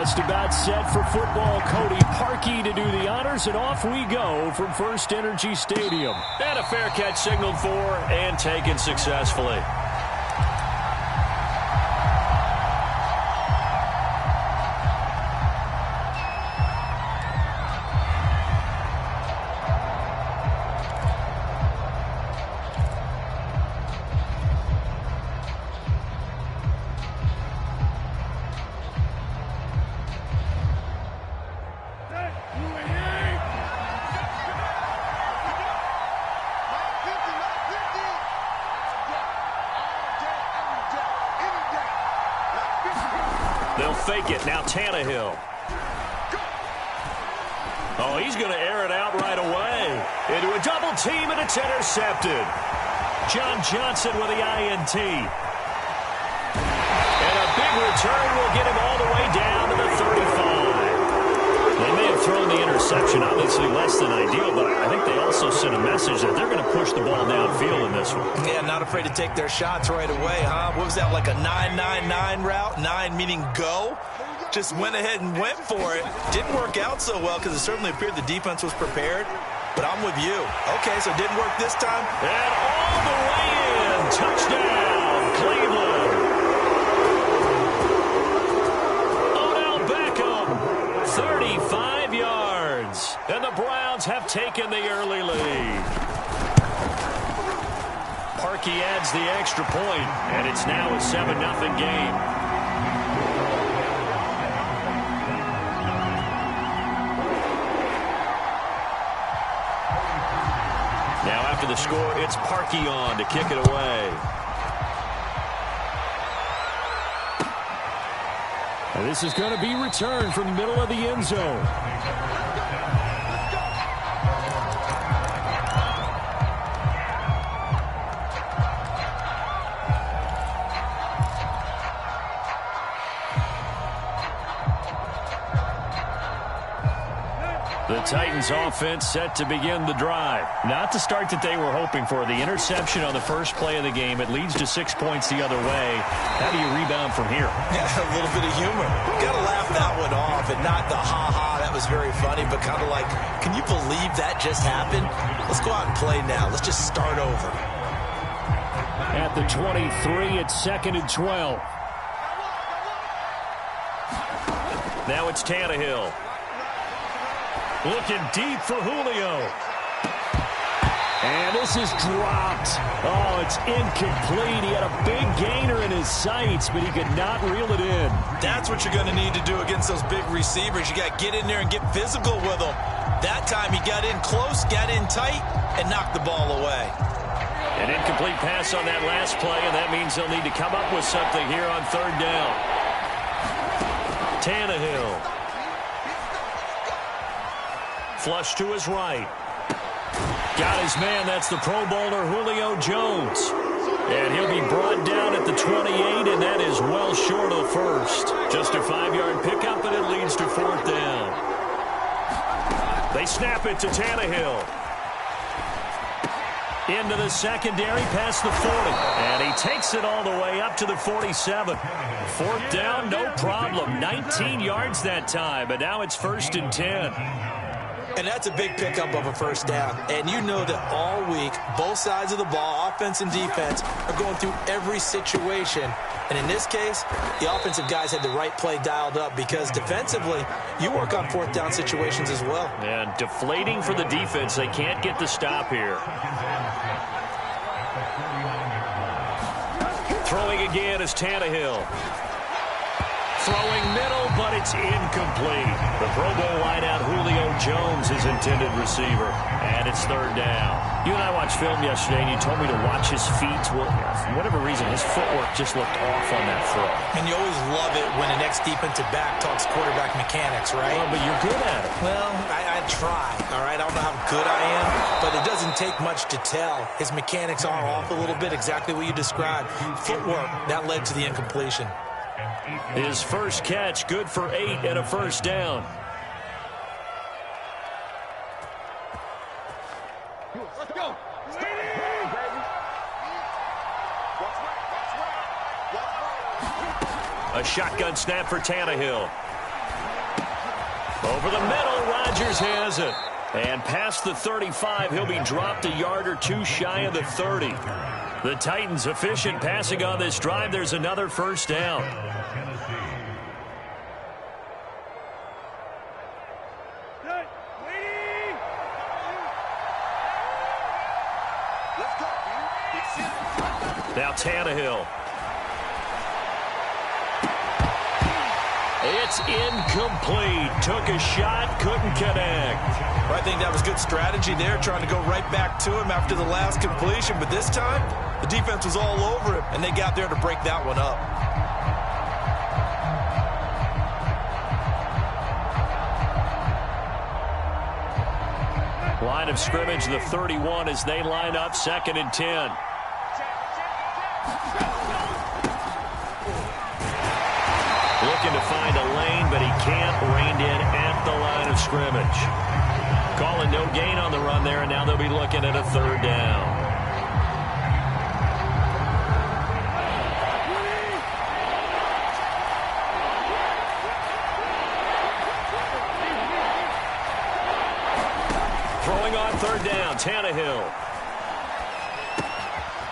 Just about set for football. Cody Parkey to do the honors, and off we go from First Energy Stadium. And a fair catch signaled for and taken successfully. They'll fake it. Now Tannehill. Oh, he's going to air it out right away. Into a double team, and it's intercepted. John Johnson with the INT. And a big return will get him all the way down to the 35. They may have thrown the interception, obviously less than ideal, but I think they also sent a message that they're going to push the ball downfield in this one. Yeah, not afraid to take their shots right away, huh? What was that, like a 9-9-9 route? 9 meaning go? Just went ahead and went for it. Didn't work out so well because it certainly appeared the defense was prepared. But I'm with you. Okay, so it didn't work this time. And all the way in. Touchdown, Cleveland. Odell Beckham, 35 yards. And the Browns have taken the early lead. Parkey adds the extra point, and it's now a 7-0 game. Now after the score, it's Parkey on to kick it away. And this is going to be returned from the middle of the end zone. The Titans offense set to begin the drive. Not the start that they were hoping for. The interception on the first play of the game. It leads to 6 points the other way. How do you rebound from here? Yeah, a little bit of humor. Got to laugh that one off, and not the ha-ha, that was very funny, but kind of like, can you believe that just happened? Let's go out and play now. Let's just start over. At the 23, it's 2nd and 12. Now it's Tannehill. Looking deep for Julio. And this is dropped. Oh, it's incomplete. He had a big gainer in his sights, but he could not reel it in. That's what you're going to need to do against those big receivers. You got to get in there and get physical with them. That time he got in close, got in tight, and knocked the ball away. An incomplete pass on that last play, and that means they'll need to come up with something here on 3rd down. Tannehill. Flush to his right. Got his man. That's the Pro Bowler Julio Jones. And he'll be brought down at the 28, and that is well short of the first. Just a 5-yard pickup, and it leads to 4th down. They snap it to Tannehill. Into the secondary, past the 40. And he takes it all the way up to the 47. 4th down, no problem. 19 yards that time, but now it's 1st and 10. And that's a big pickup of a 1st down. And you know that all week, both sides of the ball, offense and defense, are going through every situation. And in this case, the offensive guys had the right play dialed up because defensively, you work on 4th down situations as well. And deflating for the defense. They can't get the stop here. Throwing again is Tannehill. Throwing middle, but it's incomplete. The Pro Bowl wideout Julio Jones is intended receiver, and it's 3rd down. You and I watched film yesterday, and you told me to watch his feet. Well, for whatever reason, his footwork just looked off on that throw. And you always love it when an ex-defensive back talks quarterback mechanics, right? Well, but you're good at it. Well, I try, all right? I don't know how good I am, but it doesn't take much to tell. His mechanics are off a little bit, exactly what you described. Footwork, that led to the incompletion. His first catch, good for 8 and a 1st down. Let's go. A shotgun snap for Tannehill. Over the middle, Rodgers has it. And past the 35, he'll be dropped a yard or two shy of the 30. The Titans efficient passing on this drive. There's another first down. Now Tannehill. It's incomplete. Took a shot, couldn't connect. I think that was good strategy there, trying to go right back to him after the last completion. But this time, the defense was all over him, and they got there to break that one up. Line of scrimmage, the 31, as they line up 2nd and 10. Looking to find a lane, but he can't. Reined in at the line of scrimmage. Calling no gain on the run there, and now they'll be looking at a 3rd down. Throwing on 3rd down, Tannehill.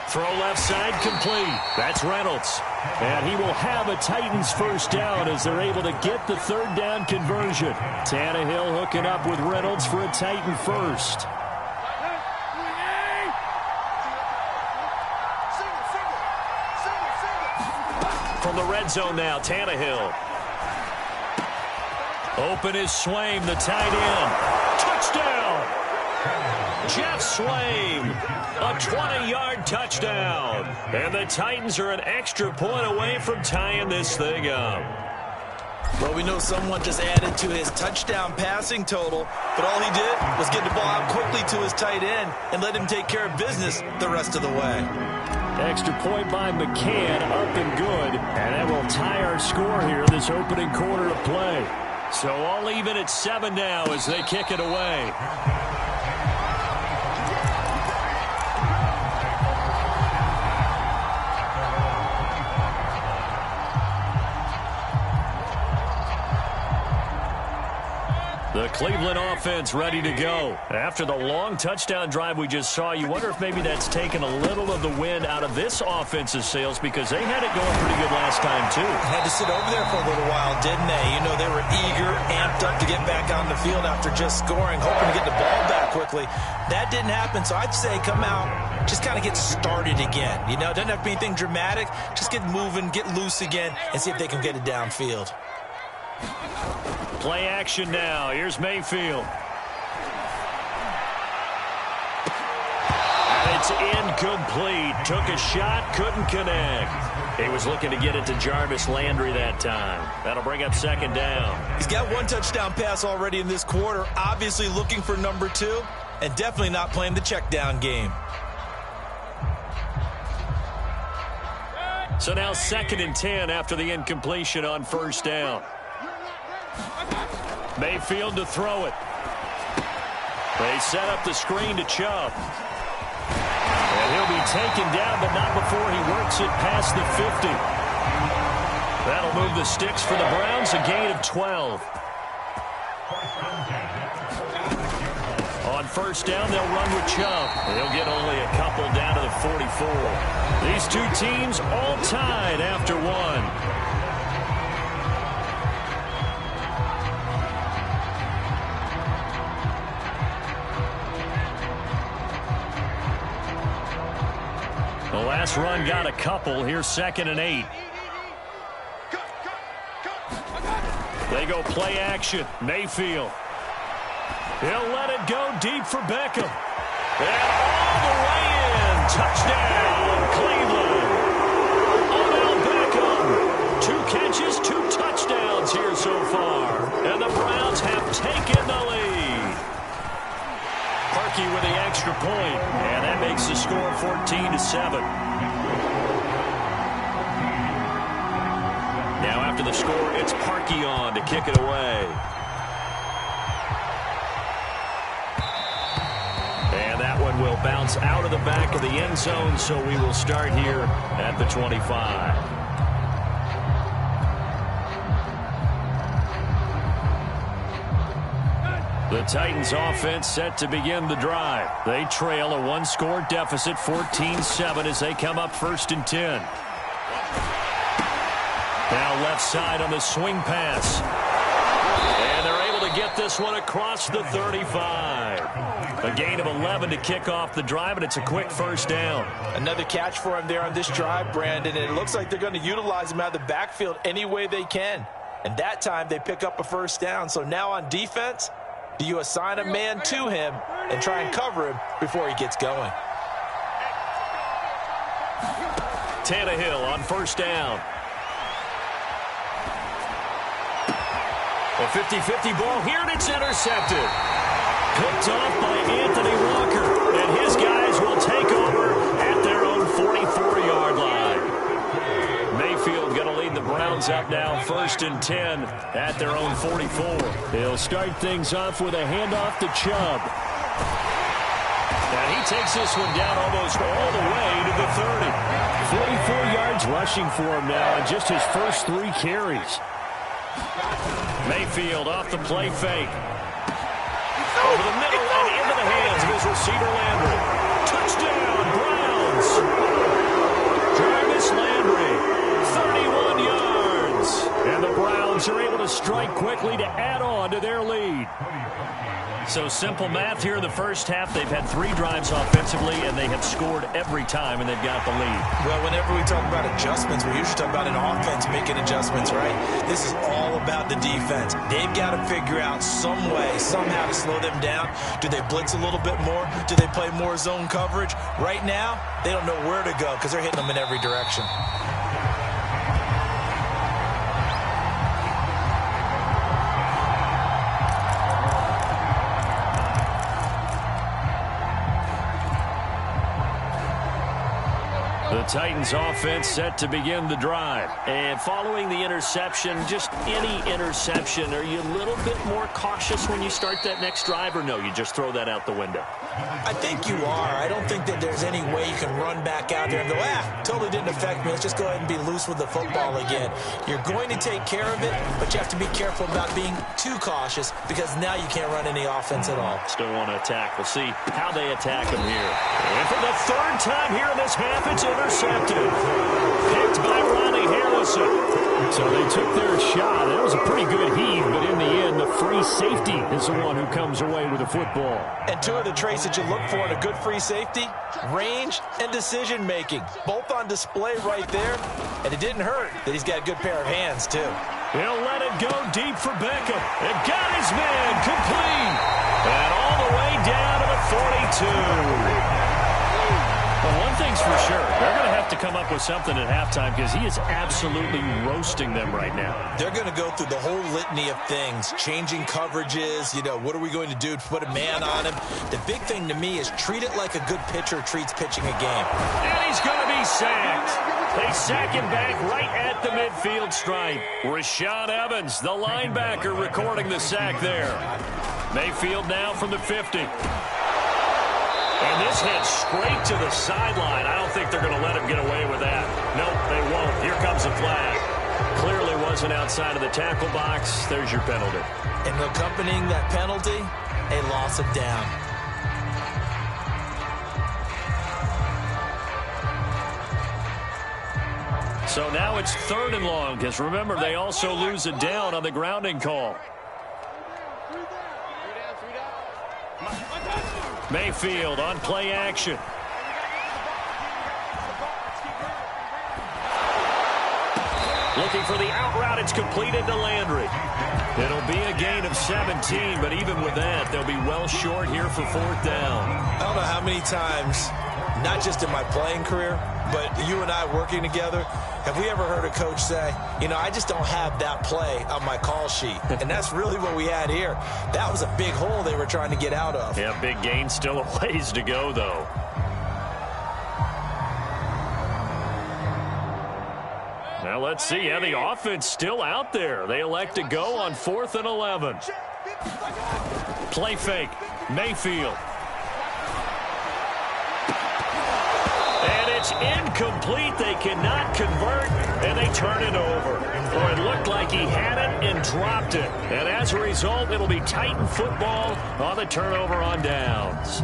Throw left side, complete. That's Reynolds. And he will have a Titans first down as they're able to get the 3rd down conversion. Tannehill hooking up with Reynolds for a Titan first. From the red zone now, Tannehill. Open is Swaim, the tight end. Touchdown! Jeff Swaim, a 20-yard touchdown. And the Titans are an extra point away from tying this thing up. Well, we know someone just added to his touchdown passing total, but all he did was get the ball out quickly to his tight end and let him take care of business the rest of the way. Extra point by McCann, up and good. And that will tie our score here this opening quarter of play. So all even at 7 now as they kick it away. The Cleveland offense ready to go. After the long touchdown drive we just saw, you wonder if maybe that's taken a little of the wind out of this offense's sails because they had it going pretty good last time, too. Had to sit over there for a little while, didn't they? You know, they were eager, amped up to get back on the field after just scoring, hoping to get the ball back quickly. That didn't happen, so I'd say come out, just kind of get started again. You know, it doesn't have to be anything dramatic. Just get moving, get loose again, and see if they can get it downfield. Play action now. Here's Mayfield. And it's incomplete. Took a shot, couldn't connect. He was looking to get it to Jarvis Landry that time. That'll bring up 2nd down. He's got 1 touchdown pass already in this quarter. Obviously looking for number 2, and definitely not playing the check down game. So now 2nd and 10 after the incompletion on 1st down. Mayfield to throw it. They set up the screen to Chubb. And he'll be taken down, but not before he works it past the 50. That'll move the sticks for the Browns, a gain of 12. On 1st down, they'll run with Chubb. He'll get only a couple down to the 44. These two teams all tied after 1. The last run got a couple. Here's 2nd and 8. They go play action. Mayfield. He'll let it go deep for Beckham. And all the way in. Touchdown, Cleveland. Odell Beckham. 2 catches, 2 touchdowns here so far. And the Browns have taken the lead. Parkey with the extra point, and that makes the score 14-7. Now after the score, it's Parkey on to kick it away. And that one will bounce out of the back of the end zone, so we will start here at the 25. The Titans offense set to begin the drive. They trail a one-score deficit, 14-7, as they come up 1st and 10. Now left side on the swing pass. And they're able to get this one across the 35. A gain of 11 to kick off the drive, and it's a quick 1st down. Another catch for him there on this drive, Brandon, and it looks like they're going to utilize him out of the backfield any way they can. And that time they pick up a 1st down. So now on defense, do you assign a man to him and try and cover him before he gets going? Tannehill on 1st down. A 50-50 ball here, and it's intercepted. Picked off by Anthony Walker, and his guys will take over at their own 44-yard line. Mayfield going to lead the Browns up now, 1st and 10 at their own 44. They'll start things off with a handoff to Chubb. And he takes this one down almost all the way to the 30. 44 yards rushing for him now in just his first 3 carries. Mayfield off the play fake. Over the middle and into the hands of his receiver Landry. Touchdown, Browns. Jarvis Landry, 31 yards. And the Browns are able to strike quickly to add on to their lead. So simple math here in the first half. They've had 3 drives offensively, and they have scored every time, and they've got the lead. Well, whenever we talk about adjustments, we usually talk about an offense making adjustments, right? This is all about the defense. They've got to figure out some way, somehow to slow them down. Do they blitz a little bit more? Do they play more zone coverage? Right now, they don't know where to go because they're hitting them in every direction. The Titans offense set to begin the drive. And following the interception, just any interception, are you a little bit more cautious when you start that next drive, or no, you just throw that out the window? I think you are. I don't think that there's any way you can run back out there and go, totally didn't affect me. Let's just go ahead and be loose with the football again. You're going to take care of it, but you have to be careful about being too cautious because now you can't run any offense at all. Still want to attack. We'll see how they attack him here. And for the 3rd time here in this half, it's intercepted. Picked by Ronnie Harrison. So they took their shot. That was a pretty good heave, but in the end, the free safety is the one who comes away with the football. And 2 of the traits that you look for in a good free safety, range and decision-making. Both on display right there, and it didn't hurt that he's got a good pair of hands, too. He'll let it go deep for Beckham. And got his man complete. And all the way down to the 42. Well, one thing's for sure, they're going to have to come up with something at halftime because he is absolutely roasting them right now. They're going to go through the whole litany of things, changing coverages, what are we going to do to put a man on him? The big thing to me is treat it like a good pitcher treats pitching a game. And he's going to be sacked. They sack him back right at the midfield stripe. Rashad Evans, the linebacker, recording the sack there. Mayfield now from the 50. And this hit straight to the sideline. I don't think they're going to let him get away with that. Nope, they won't. Here comes a flag. Clearly wasn't outside of the tackle box. There's your penalty. And accompanying that penalty, a loss of down. So now it's 3rd and long, because remember, they also lose a down on the grounding call. Mayfield on play action. Looking for the out route. It's completed to Landry. It'll be a gain of 17, but even with that, they'll be well short here for 4th down. I don't know how many times, not just in my playing career, but you and I working together, have we ever heard a coach say, I just don't have that play on my call sheet. And that's really what we had here. That was a big hole they were trying to get out of. Yeah, big gain, still a ways to go, though. Now let's see. Yeah, the offense still out there. They elect to go on 4th and 11. Play fake. Mayfield. And it's it's incomplete. They cannot convert, and they turn it over. Boy, it looked like he had it and dropped it. And as a result, it'll be Titan football on the turnover on downs.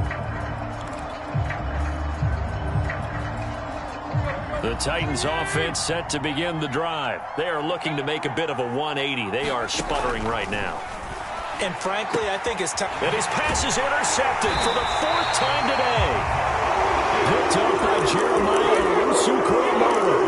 The Titans offense set to begin the drive. They are looking to make a bit of a 180. They are sputtering right now. And frankly, I think it's time. And his pass is intercepted for the 4th time today. Picked up by Jeremiah Owusu-Koramoah.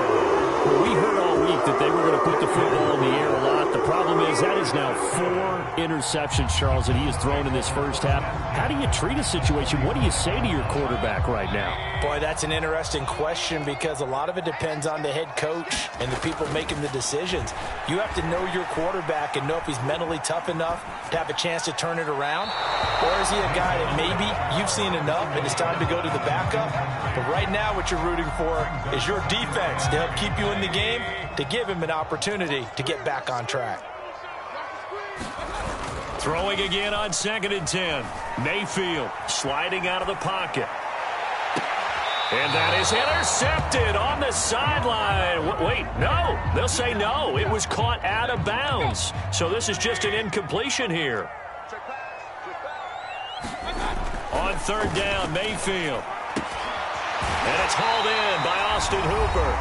Well, we heard all week that they were going to put the football in the air a lot. The problem is that is now 4 interceptions, Charles, that he has thrown in this first half. How do you treat a situation? What do you say to your quarterback right now? Boy, that's an interesting question because a lot of it depends on the head coach and the people making the decisions. You have to know your quarterback and know if he's mentally tough enough to have a chance to turn it around. Or is he a guy that maybe you've seen enough and it's time to go to the backup? But right now what you're rooting for is your defense to help keep you in the game, to give him an opportunity to get back on track. Throwing again on 2nd and 10. Mayfield sliding out of the pocket. And that is intercepted on the sideline. Wait, no. They'll say no. It was caught out of bounds. So this is just an incompletion here. On 3rd down, Mayfield. And it's hauled in by Austin Hooper.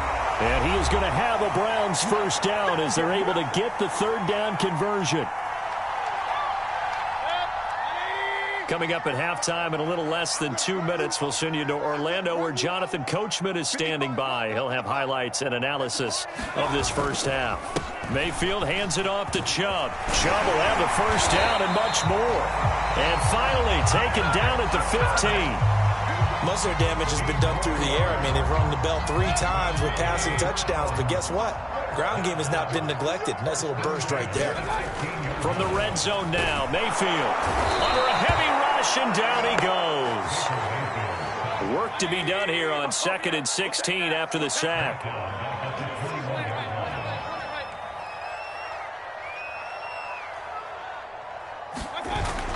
And he is going to have a Browns first down as they're able to get the 3rd down conversion. Coming up at halftime in a little less than 2 minutes, we'll send you to Orlando where Jonathan Coachman is standing by. He'll have highlights and analysis of this first half. Mayfield hands it off to Chubb. Chubb will have the first down and much more. And finally taken down at the 15. Most of their damage has been done through the air. I mean, they've rung the bell 3 times with passing touchdowns, but guess what? Ground game has not been neglected. Nice little burst right there. From the red zone now, Mayfield under a heavy rush, and down he goes. Work to be done here on 2nd and 16 after the sack.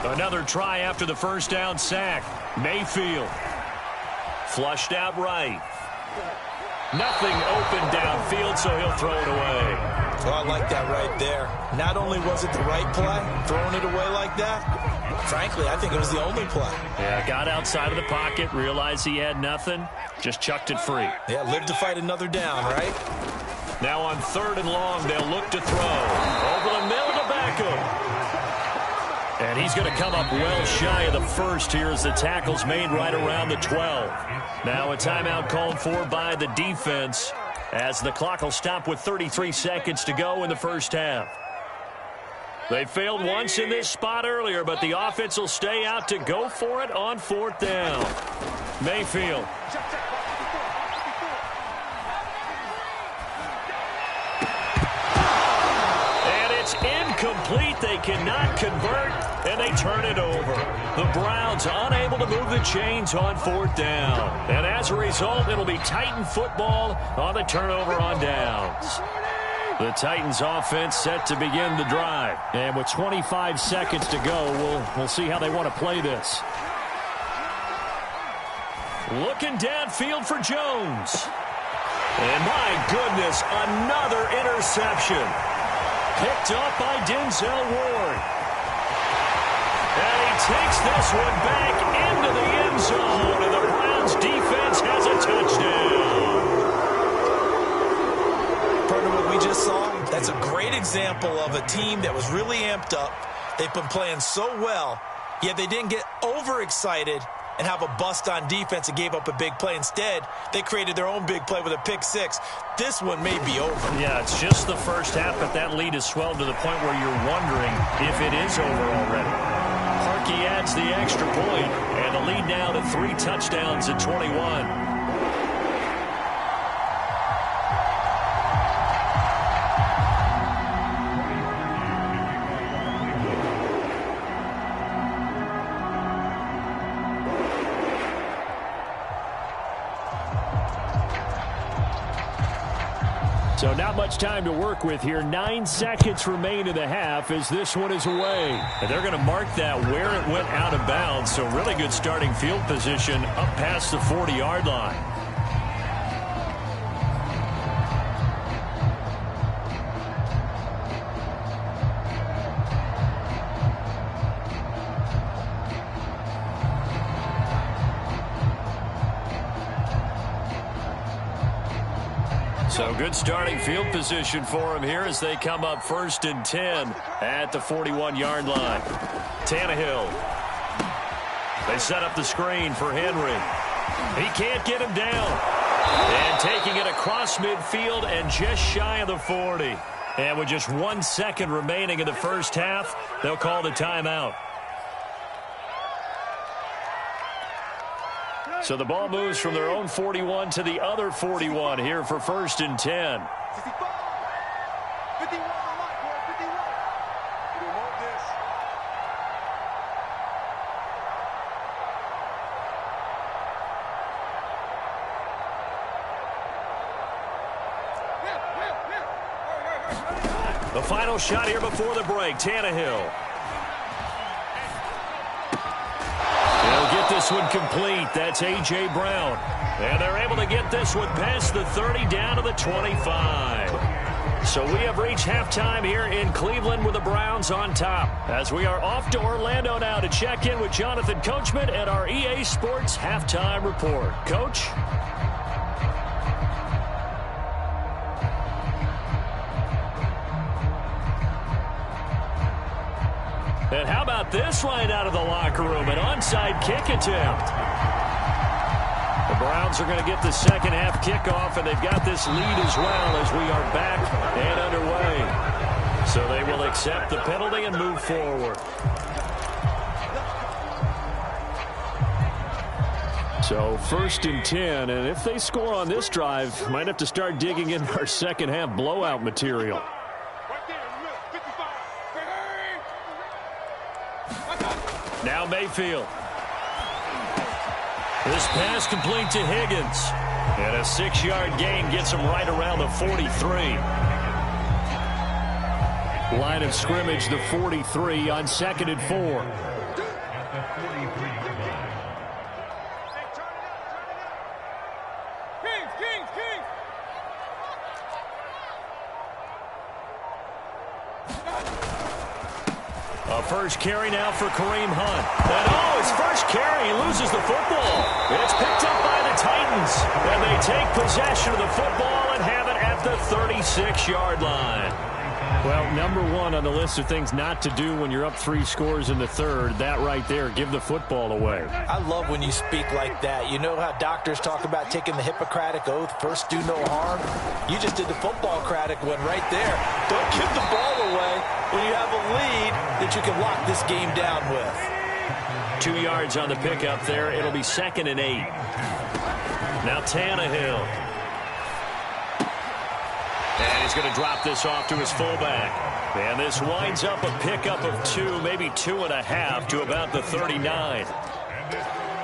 Another try after the first down sack. Mayfield flushed out right. Nothing open downfield, so he'll throw it away. Oh, I like that right there. Not only was it the right play, throwing it away like that, frankly, I think it was the only play. Yeah, got outside of the pocket, realized he had nothing, just chucked it free. Yeah, live to fight another down, right? Now on 3rd and long, they'll look to throw. Over the middle to Beckham. And he's going to come up well shy of the first here as the tackle's made right around the 12. Now a timeout called for by the defense as the clock will stop with 33 seconds to go in the first half. They failed once in this spot earlier, but the offense will stay out to go for it on 4th down. Mayfield. Incomplete. They cannot convert, and they turn it over. The Browns unable to move the chains on 4th down. And as a result, it'll be Titan football on the turnover on downs. The Titans offense set to begin the drive. And with 25 seconds to go, we'll see how they want to play this. Looking downfield for Jones. And my goodness, another interception. Picked up by Denzel Ward. And he takes this one back into the end zone. And the Browns defense has a touchdown. Partner, what we just saw, that's a great example of a team that was really amped up. They've been playing so well, yet they didn't get overexcited and have a bust on defense and gave up a big play. Instead, they created their own big play with a pick-6. This one may be over. Yeah, it's just the first half, but that lead has swelled to the point where you're wondering if it is over already. Harkey adds the extra point, and the lead now to 3 touchdowns at 21. So not much time to work with here. 9 seconds remain in the half as this one is away. And they're going to mark that where it went out of bounds. So really good starting field position up past the 40-yard line. So good starting field position for him here as they come up 1st and 10 at the 41-yard line. Tannehill. They set up the screen for Henry. He can't get him down. And taking it across midfield and just shy of the 40. And with just 1 second remaining in the first half, they'll call the timeout. So the ball moves from their own 41 to the other 41 here for 1st and 10. The final shot here before the break, Tannehill. They'll get this one complete. That's A.J. Brown. And they're able to get this one past the 30 down to the 25. So we have reached halftime here in Cleveland with the Browns on top. As we are off to Orlando now to check in with Jonathan Coachman at our EA Sports Halftime Report. Coach? And how about this right out of the locker room? An onside kick attempt. The Browns are going to get the second half kickoff, and they've got this lead as well as we are back and underway. So they will accept the penalty and move forward. So 1st and 10, and if they score on this drive, might have to start digging in our second half blowout material. Now Mayfield. This pass complete to Higgins. And a 6-yard gain gets him right around the 43. Line of scrimmage, the 43 on 2nd and 4. First carry now for Kareem Hunt. And his first carry, he loses the football. It's picked up by the Titans. And they take possession of the football and have it at the 36-yard line. Well, number one on the list of things not to do when you're up 3 scores in the third, that right there, give the football away. I love when you speak like that. You know how doctors talk about taking the Hippocratic Oath, first do no harm? You just did the football-cratic one right there. Don't give the ball away when you have a lead that you can lock this game down with. 2 yards on the pickup there. It'll be 2nd and 8. Now Tannehill. And he's going to drop this off to his fullback. And this winds up a pickup of 2, maybe 2.5 to about the 39.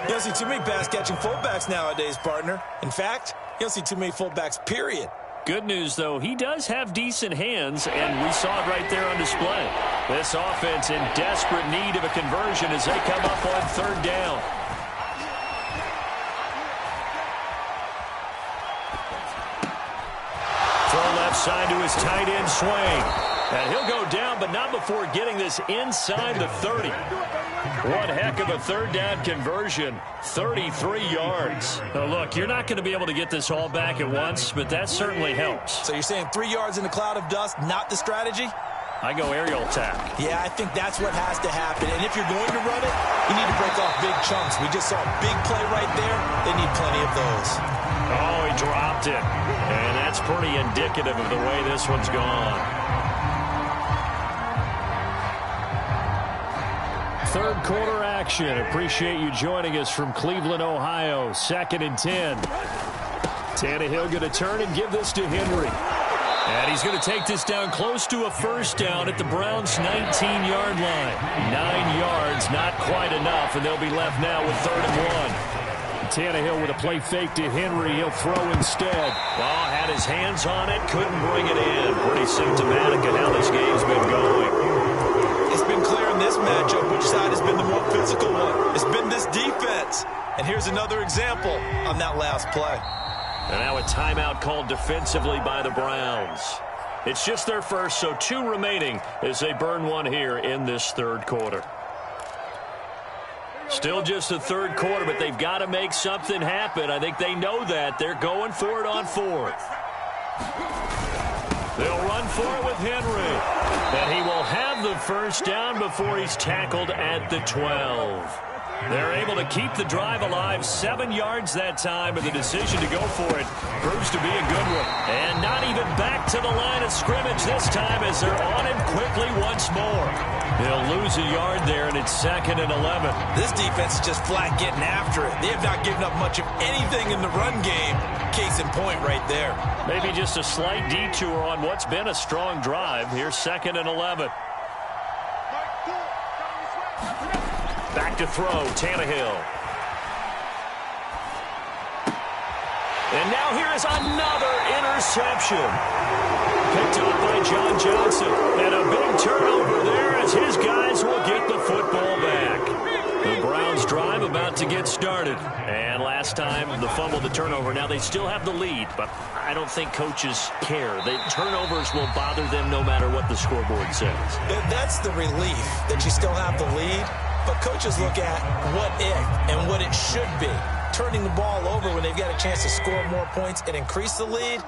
You don't see too many pass-catching fullbacks nowadays, partner. In fact, you don't see too many fullbacks, period. Good news, though, he does have decent hands, and we saw it right there on display. This offense in desperate need of a conversion as they come up on 3rd down. Side to his tight end swing. And he'll go down, but not before getting this inside the 30. One heck of a 3rd down conversion. 33 yards. Now, look, you're not going to be able to get this all back at once, but that certainly helps. So you're saying 3 yards in a cloud of dust, not the strategy? I go aerial attack. Yeah, I think that's what has to happen. And if you're going to run it, you need to break off big chunks. We just saw a big play right there. They need plenty of those. Oh, he dropped it. And that's pretty indicative of the way this one's gone. 3rd quarter action. Appreciate you joining us from Cleveland, Ohio. 2nd and 10. Tannehill going to turn and give this to Henry. And he's going to take this down close to a 1st down at the Browns' 19-yard line. 9 yards, not quite enough, and they'll be left now with 3rd and 1. Tannehill with a play fake to Henry. He'll throw instead. Oh, had his hands on it, couldn't bring it in. Pretty symptomatic of how this game's been going. It's been clear in this matchup which side has been the more physical one. It's been this defense. And here's another example on that last play. And now a timeout called defensively by the Browns. It's just their first, so 2 remaining as they burn one here in this 3rd quarter. Still just the 3rd quarter, but they've got to make something happen. I think they know that. They're going for it on 4th. They'll run for it with Henry. And he will have the first down before he's tackled at the 12. They're able to keep the drive alive, 7 yards that time, and the decision to go for it proves to be a good one. And not even back to the line of scrimmage this time as they're on him quickly once more. They'll lose a yard there, and it's 2nd and 11. This defense is just flat getting after it. They have not given up much of anything in the run game. Case in point right there. Maybe just a slight detour on what's been a strong drive. Here's 2nd and 11. Back to throw, Tannehill. And now here is another interception. Picked up by John Johnson. And a big turnover there as his guys will get the football back. The Browns drive about to get started. And last time, the fumble, the turnover. Now they still have the lead, but I don't think coaches care. The turnovers will bother them no matter what the scoreboard says. That's the relief that you still have the lead. But coaches look at what if and what it should be. Turning the ball over when they've got a chance to score more points and increase the lead,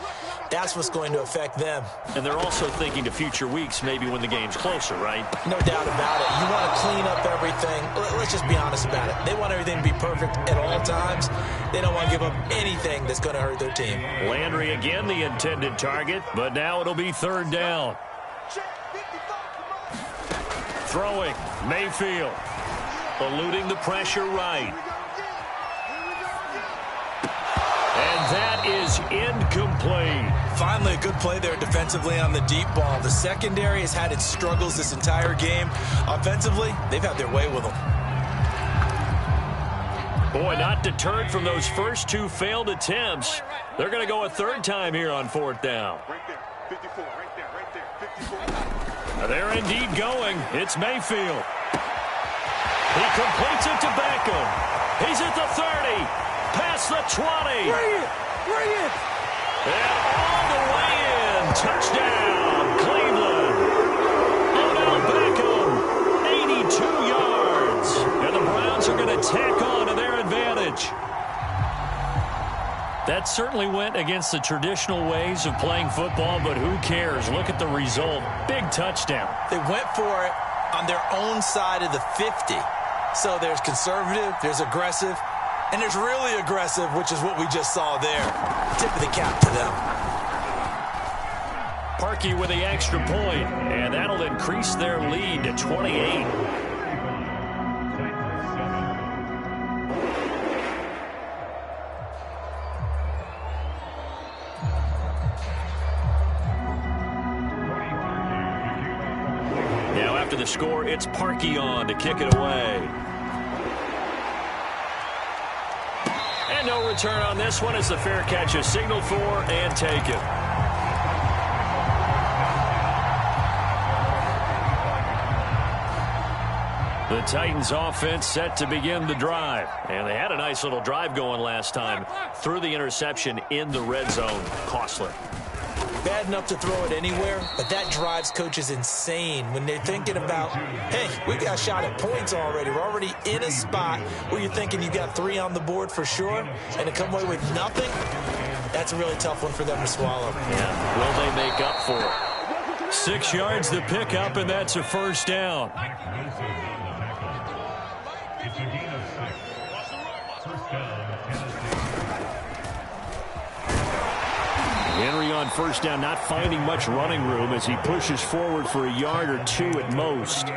that's what's going to affect them. And they're also thinking to future weeks, maybe when the game's closer, right? No doubt about it. You want to clean up everything. Let's just be honest about it. They want everything to be perfect at all times. They don't want to give up anything that's going to hurt their team. Landry again the intended target, but now it'll be 3rd down. Throwing, Mayfield. Eluding the pressure right. And that is incomplete. Finally, a good play there defensively on the deep ball. The secondary has had its struggles this entire game. Offensively, they've had their way with them. Boy, not deterred from those first 2 failed attempts. They're going to go a 3rd time here on 4th down. Right there, 54, right there. They're indeed going. It's Mayfield. He completes it to Beckham. He's at the 30. Past the 20. Bring it! And all the way in. Touchdown, Cleveland. Odell Beckham, 82 yards. And the Browns are going to tack on to their advantage. That certainly went against the traditional ways of playing football, but who cares? Look at the result. Big touchdown. They went for it on their own side of the 50. So there's conservative, there's aggressive, and there's really aggressive, which is what we just saw there. Tip of the cap to them. Parkey with the extra point, and that'll increase their lead to 28. Now after the score, it's Parkey on to kick it away. And no return on this one as the fair catch is signaled for and taken. The Titans offense set to begin the drive. And they had a nice little drive going last time. Threw the interception in the red zone. Costly. Bad enough to throw it anywhere, but that drives coaches insane when they're thinking about, hey, we got a shot at points already. We're already in a spot where you're thinking you got 3 on the board for sure, and to come away with nothing, that's a really tough one for them to swallow. Yeah, will they make up for it? 6 yards to pick up, and that's a first down. Henry on first down, not finding much running room as he pushes forward for a yard or 2 at most.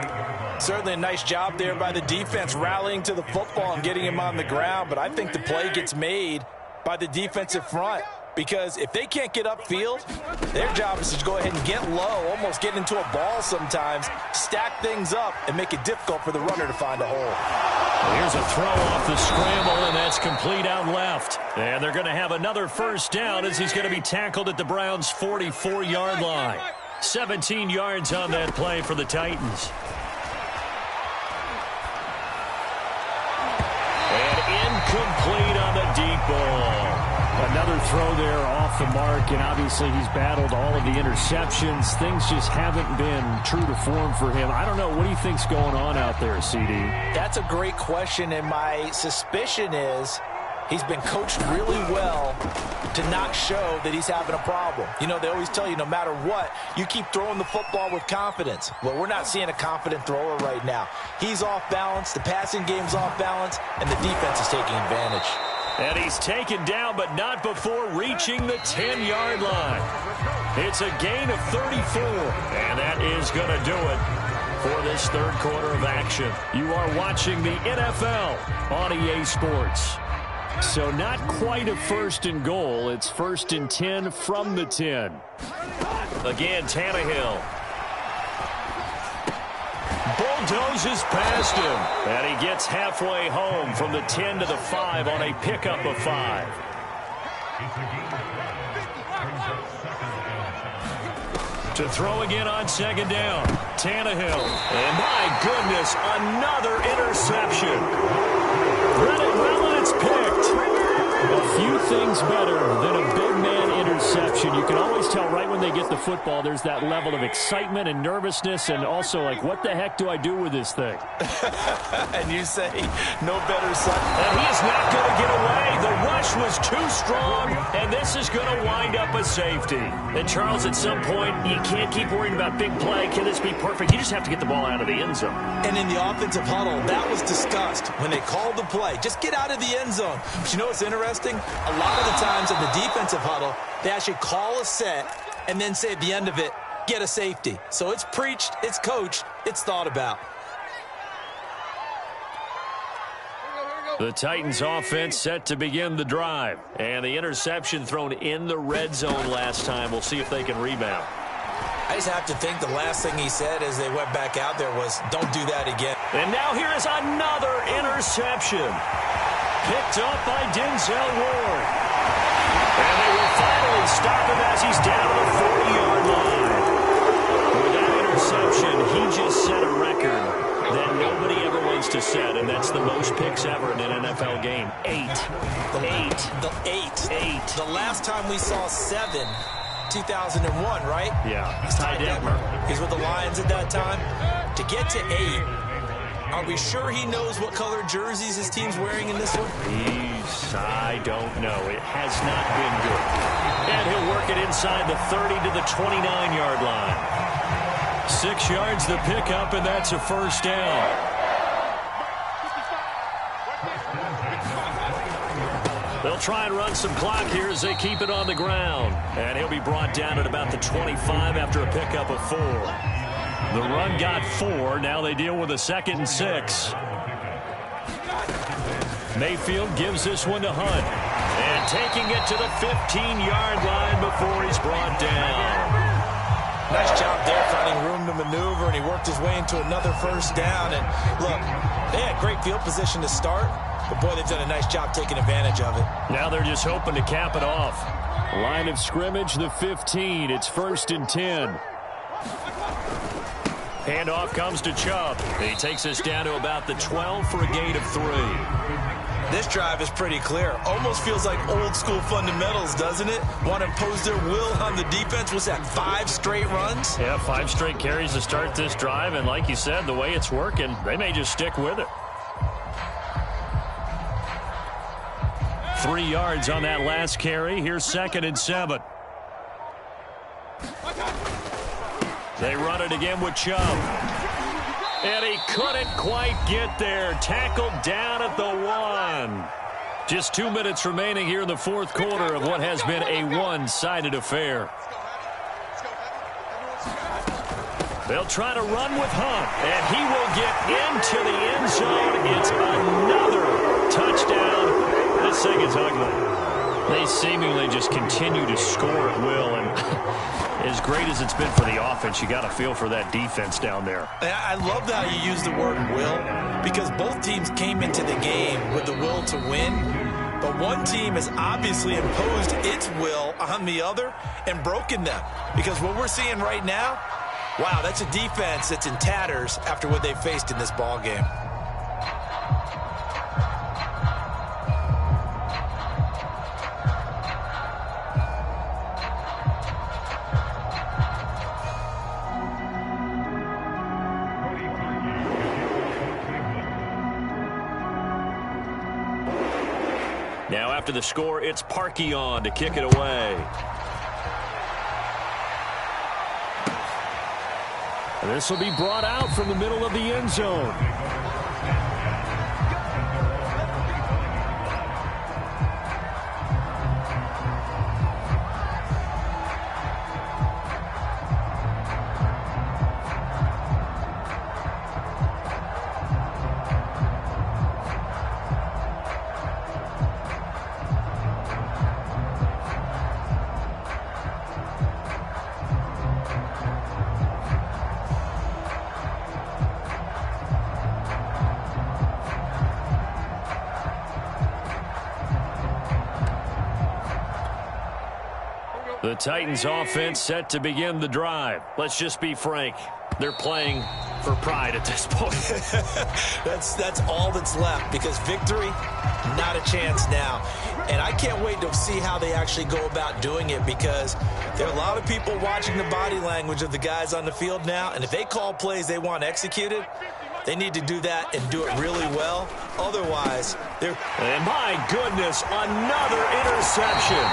Certainly a nice job there by the defense rallying to the football and getting him on the ground, but I think the play gets made by the defensive front. Because if they can't get upfield, their job is to go ahead and get low, almost get into a ball sometimes, stack things up, and make it difficult for the runner to find a hole. Here's a throw off the scramble, and that's complete out left. And they're going to have another first down as he's going to be tackled at the Browns' 44-yard line. 17 yards on that play for the Titans. And incomplete on the deep ball. Another throw there off the mark, and obviously he's battled all of the interceptions. Things just haven't been true to form for him. I don't know. What do you think's going on out there, CD? That's a great question, and my suspicion is he's been coached really well to not show that he's having a problem. You know, they always tell you no matter what, you keep throwing the football with confidence. Well, we're not seeing a confident thrower right now. He's off balance, the passing game's off balance, and the defense is taking advantage. And he's taken down, but not before reaching the 10-yard line. It's a gain of 34, and that is going to do it for this third quarter of action. You are watching the NFL on EA Sports. So not quite a first and goal. It's first and 10 from the 10. Again, Tannehill bulldozes past him, and he gets halfway home from the 10 to the 5 on a pickup of 5. To throw again on second down, Tannehill. And my goodness, another interception. Read it well, and it's picked. A few things better than a big man interception. You can always tell right when they get the football, there's that level of excitement and nervousness, and also like, what the heck do I do with this thing? And you say, no better son. And he is not going to get away. The rush was too strong, and this is going to wind up a safety. And Charles, at some point, you can't keep worrying about big play. Can this be perfect? You just have to get the ball out of the end zone. And in the offensive huddle, that was discussed when they called the play. Just get out of the end zone. But you know what's interesting? A lot of the times in the defensive huddle, they actually call a set and then say at the end of it, get a safety. So it's preached, it's coached, it's thought about. The Titans offense set to begin the drive. And the interception thrown in the red zone last time. We'll see if they can rebound. I just have to think the last thing he said as they went back out there was, don't do that again. And now here is another interception. Picked up by Denzel Ward. And they will finally stop him as he's down to the 40-yard line. With that interception, he just set a record that nobody ever wants to set, and that's the most picks ever in an NFL game. 8. The last time we saw 7, 2001, right? Yeah. It's Ty Detmer. He's with the Lions at that time. To get to 8, are we sure he knows what color jerseys his team's wearing in this one? I don't know. It has not been good. And he'll work it inside the 30 to the 29-yard line. 6 yards the pickup, and that's a first down. They'll try and run some clock here as they keep it on the ground. And he'll be brought down at about the 25 after a pickup of 4. The run got 4. Now they deal with a 2nd and 6. Mayfield gives this one to Hunt. And taking it to the 15-yard line before he's brought down. Nice job there finding room to maneuver, and he worked his way into another first down. And look, they had great field position to start, but boy, they've done a nice job taking advantage of it. Now they're just hoping to cap it off. Line of scrimmage, the 15. It's 1st and 10. Handoff comes to Chubb. He takes us down to about the 12 for a gain of 3. This drive is pretty clear. Almost feels like old school fundamentals, doesn't it? Want to impose their will on the defense. Was that 5 straight runs? Yeah, 5 straight carries to start this drive. And like you said, the way it's working, they may just stick with it. 3 yards on that last carry. Here's 2nd and 7. They run it again with Chubb. And he couldn't quite get there. Tackled down at the 1. Just 2 minutes remaining here in the fourth quarter of what has been a one-sided affair. They'll try to run with Hunt, and he will get into the end zone. It's another touchdown. This thing is ugly. They seemingly just continue to score at will, and as great as it's been for the offense, you got to feel for that defense down there. I love how you use the word will, because both teams came into the game with the will to win, but one team has obviously imposed its will on the other and broken them, because what we're seeing right now, wow, that's a defense that's in tatters after what they faced in this ball game. After the score, it's Parkey on to kick it away. And this will be brought out from the middle of the end zone. The Titans offense set to begin the drive. Let's just be frank. They're playing for pride at this point. That's all that's left, because victory, not a chance now. And I can't wait to see how they actually go about doing it, because there are a lot of people watching the body language of the guys on the field now, and if they call plays they want executed, they need to do that and do it really well. Otherwise, they're... And my goodness, another interception.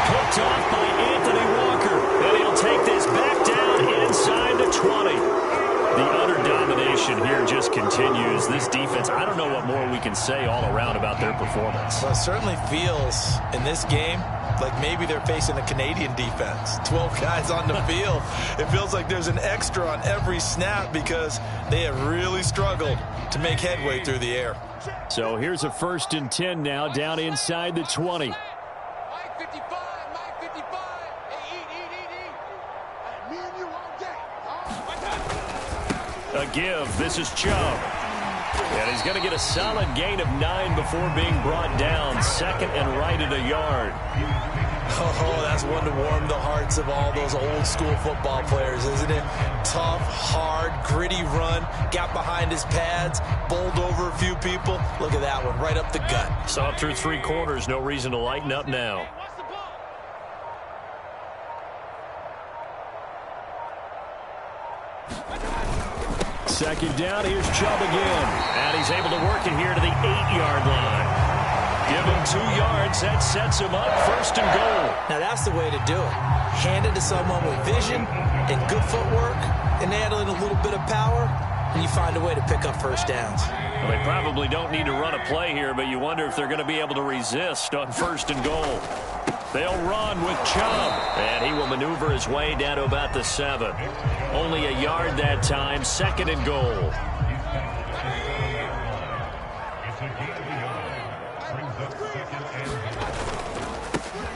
Picked off by Anthony Walker. And he'll take this back down inside the 20. The utter domination here just continues. This defense, I don't know what more we can say all around about their performance. Well, it certainly feels in this game like maybe they're facing a Canadian defense. 12 guys on the field. It feels like there's an extra on every snap because they have really struggled to make headway through the air. So here's a 1st and 10 now, down inside the 20. A give. This is Chubb. And he's going to get a solid gain of 9 before being brought down. 2nd and right at a yard. Oh, that's one to warm the hearts of all those old school football players, isn't it? Tough, hard, gritty run. Got behind his pads, bowled over a few people. Look at that one, right up the gut. Saw it through 3 quarters. No reason to lighten up now. Second down, here's Chubb again. And he's able to work it here to the 8-yard line. Give him 2 yards. That sets him up 1st and goal. Now that's the way to do it. Hand it to someone with vision and good footwork, and add in a little bit of power, and you find a way to pick up 1st downs. Well, they probably don't need to run a play here, but you wonder if they're going to be able to resist on 1st and goal. They'll run with Chubb, and he will maneuver his way down to about the 7. Only a yard that time, 2nd and goal.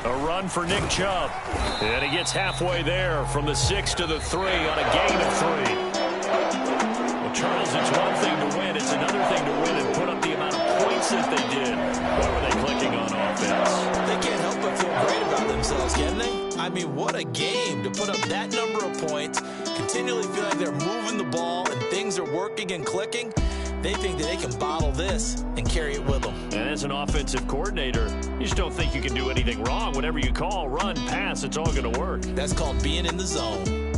A run for Nick Chubb, and he gets halfway there from the 6 to the 3 on a gain of 3. Well, Charles, it's one thing to win. It's another thing to win and put up the amount of points that they did. Where were they clicking on offense? They can't help but feel great about themselves, can they? I mean, what a game to put up that number of points, continually feel like they're moving the ball and things are working and clicking. They think that they can bottle this and carry it with them. And as an offensive coordinator, you just don't think you can do anything wrong. Whatever you call, run, pass, it's all going to work. That's called being in the zone.